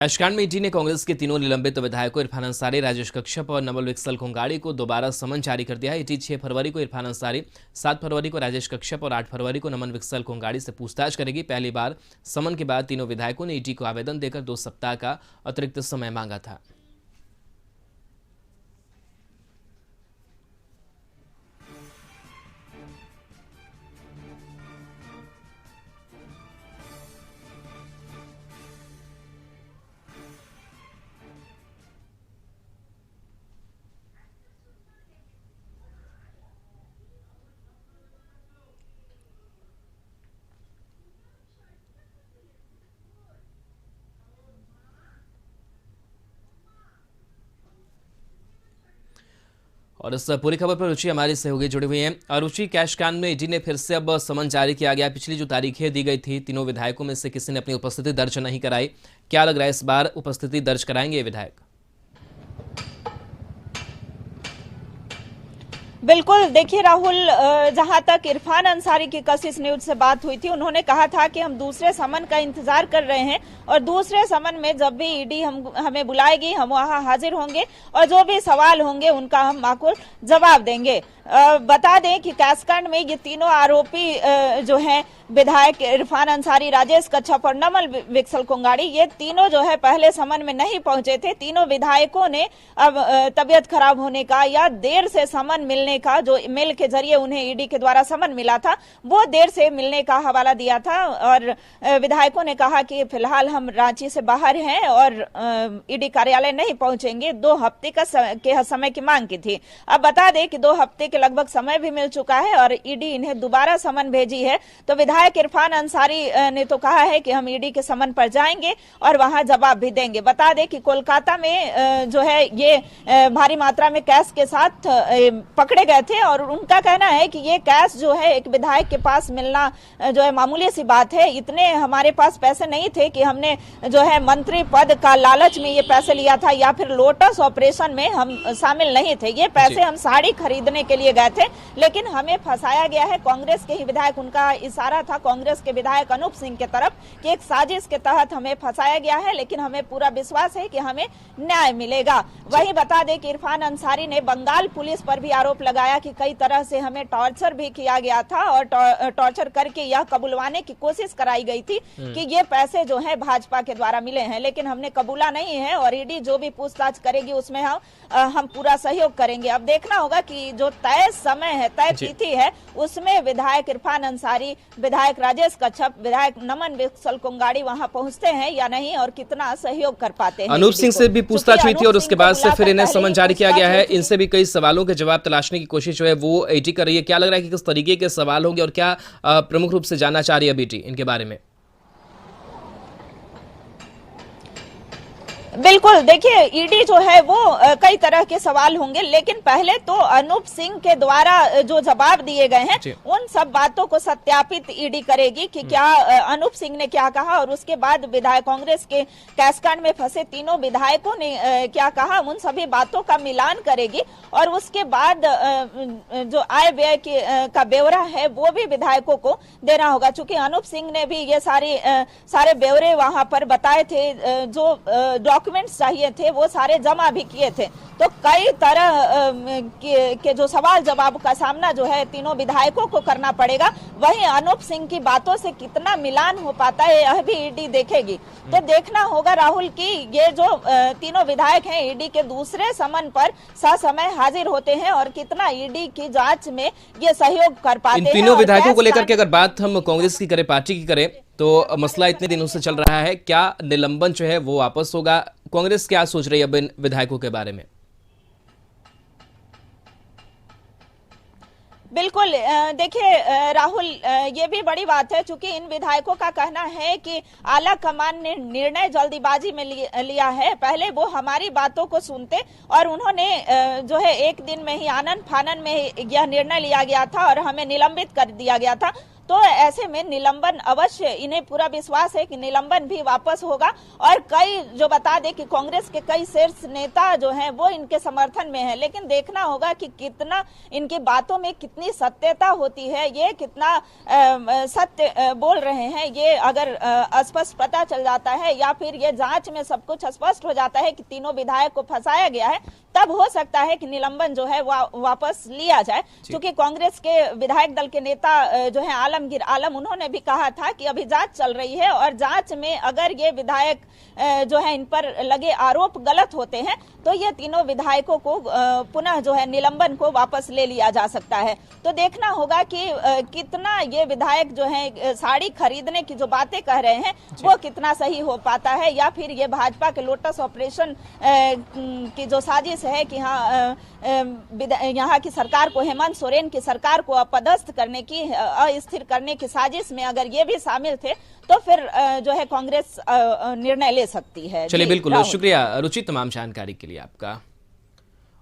काशकांड में ईडी ने कांग्रेस के तीनों निलंबित विधायकों इरफान अंसारी, राजेश कश्यप और नवल विकसल कोंगाड़ी को दोबारा समन जारी कर दिया है। ईडी 6 फरवरी को इरफान अंसारी, 7 फरवरी को राजेश कश्यप और 8 फरवरी को नमन विकसल कोंगाड़ी से पूछताछ करेगी। पहली बार समन के बाद तीनों विधायकों ने ईडी को आवेदन देकर 2 सप्ताह का अतिरिक्त समय मांगा था। और इस पूरी खबर पर रुचि हमारी सहयोगी जुड़ी हुई हैं। रुचि, काशकांड में ईडी ने फिर से अब समन जारी किया गया। पिछली जो तारीखें दी गई थी, तीनों विधायकों में से किसी ने अपनी उपस्थिति दर्ज नहीं कराई। क्या लग रहा है, इस बार उपस्थिति दर्ज कराएंगे ये विधायक? बिल्कुल, देखिए राहुल, जहां तक इरफान अंसारी की कशिश न्यूज से बात हुई थी, उन्होंने कहा था कि हम दूसरे समन का इंतजार कर रहे हैं और दूसरे समन में जब भी ईडी हमें बुलाएगी हम वहां हाजिर होंगे और जो भी सवाल होंगे उनका हम माकूल जवाब देंगे। बता दें कि काशकांड में ये तीनों आरोपी जो हैं, विधायक इरफान अंसारी, राजेश कश्यप और नमल विकसल कोंगाड़ी, ये तीनों जो है पहले समन में नहीं पहुंचे थे। तीनों विधायकों ने अब तबियत खराब होने का या देर से समन मिलने का, जो मेल के जरिए उन्हें ईडी के द्वारा समन मिला था, वो देर से मिलने का हवाला दिया था और विधायकों ने कहा कि फिलहाल हम रांची से बाहर हैं और ईडी कार्यालय नहीं पहुंचेंगे। 2 हफ्ते का समय की मांग की थी। अब बता दें कि 2 हफ्ते के लगभग समय भी मिल चुका है और ईडी इन्हें दोबारा समन भेजी है। तो विधायक इरफान अंसारी ने तो कहा है कि हम ईडी के समन पर जाएंगे और वहां जवाब भी देंगे। बता दें कि कोलकाता में जो है ये भारी मात्रा में कैश के साथ पकड़े गए थे और उनका कहना है कि ये कैश जो है एक विधायक के पास मिलना जो है मामूली सी बात है। इतने हमारे पास पैसे नहीं थे कि हमने जो है मंत्री पद का लालच में ये पैसे लिया था या फिर लोटस ऑपरेशन में हम शामिल नहीं थे। ये पैसे हम साड़ी खरीदने के लिए गए थे, लेकिन हमें फंसाया गया है। कांग्रेस के ही विधायक, उनका इशारा था कांग्रेस के विधायक अनूप सिंह के तरफ कि एक साजिश के तहत हमें फंसाया गया है, लेकिन हमें पूरा विश्वास है कि हमें न्याय मिलेगा। वहीं बता दें कि इरफान अंसारी ने बंगाल पुलिस पर भी आरोप लगाया कि कई तरह से हमें टॉर्चर भी किया गया था और टॉर्चर करके यह कबूलवाने की कोशिश कराई गई थी कि ये पैसे जो है भाजपा के द्वारा मिले हैं, लेकिन हमने कबूला नहीं है और ईडी जो भी पूछताछ करेगी उसमें हम पूरा सहयोग करेंगे। अब देखना होगा कि जो तय समय है, तय तिथि है, उसमें विधायक इरफान अंसारी, विधायक राजेश कश्यप, विधायक नमन विकसल कोंगाड़ी वहां पहुंचते हैं या नहीं और कितना सहयोग कर पाते हैं। अनूप सिंह से भी पूछताछ हुई थी और उसके बाद से फिर इन्हें समन जारी किया गया है। इनसे भी कई सवालों के जवाब तलाशने की कोशिश जो है वो ईडी कर रही है। क्या लग रहा है कि किस तरीके के सवाल होंगे और क्या प्रमुख रूप से जानना चाह रही है ईडी इनके बारे में? बिल्कुल, देखिए ईडी जो है वो कई तरह के सवाल होंगे, लेकिन पहले तो अनूप सिंह के द्वारा जो जवाब दिए गए हैं उन सब बातों को सत्यापित ईडी करेगी कि क्या अनूप सिंह ने क्या कहा और उसके बाद विधायक कांग्रेस के काशकांड में फंसे तीनों विधायकों ने क्या कहा, उन सभी बातों का मिलान करेगी और उसके बाद जो आय व्यय का ब्यौरा है वो भी विधायकों को देना होगा। चूंकि अनूप सिंह ने भी ये सारे ब्यौरे वहां पर बताए थे, जो डॉक्यूमेंट्स चाहिए थे वो सारे जमा भी किए थे। तो कई तरह के जो सवाल जवाब का सामना जो है तीनों विधायकों को करना पड़ेगा। वहीं अनूप सिंह की बातों से कितना मिलान हो पाता है यह भी ईडी देखेगी। तो देखना होगा राहुल कि ये जो तीनों विधायक हैं ईडी के दूसरे समन पर ससमय हाजिर होते हैं और कितना ईडी की जांच में ये सहयोग कर पाते हैं। इन तीनों विधायकों को लेकर के अगर बात हम कांग्रेस की करें, पार्टी की करें, तो मसला इतने दिनों से चल रहा है, क्या निलंबन जो है वो वापस होगा? कांग्रेस क्या सोच रही है अब इन विधायकों के बारे में? बिल्कुल, देखिए राहुल, ये भी बड़ी बात है, चूंकि इन विधायकों का कहना है कि आला कमान ने निर्णय जल्दीबाजी में लिया है। पहले वो हमारी बातों को सुनते और उन्होंने जो है एक दिन में ही आनन फानन में यह निर्णय लिया गया था और हमें निलंबित कर दिया गया था। तो ऐसे में निलंबन अवश्य, इन्हें पूरा विश्वास है कि निलंबन भी वापस होगा। और कई, जो बता दे कि कांग्रेस के कई शीर्ष नेता जो हैं वो इनके समर्थन में है, लेकिन देखना होगा कि कितना इनकी बातों में कितनी सत्यता होती है, ये कितना सत्य बोल रहे हैं। ये अगर स्पष्ट पता चल जाता है या फिर ये जांच में सब कुछ स्पष्ट हो जाता है कि तीनों विधायक को फंसाया गया है, तब हो सकता है कि निलंबन जो है वापस लिया जाए। क्योंकि कांग्रेस के विधायक दल के नेता जो है आलमगीर आलम, उन्होंने भी कहा था कि अभी जांच चल रही है और जांच में अगर ये विधायक जो है इन पर लगे आरोप गलत होते हैं तो ये तीनों विधायकों को पुनः जो है निलंबन को वापस ले लिया जा सकता है। तो देखना होगा कि कितना ये विधायक जो है साड़ी खरीदने की जो बातें कह रहे हैं वो कितना सही हो पाता है, या फिर ये भाजपा के लोटस ऑपरेशन की जो साजिश है कि हाँ यहाँ की सरकार को, हेमंत सोरेन की सरकार को अपदस्थ करने की, अस्थिर करने की साजिश में अगर ये भी शामिल थे तो फिर जो है कांग्रेस निर्णय ले सकती है। चलिए, बिल्कुल, शुक्रिया रुचि तमाम जानकारी के लिए आपका।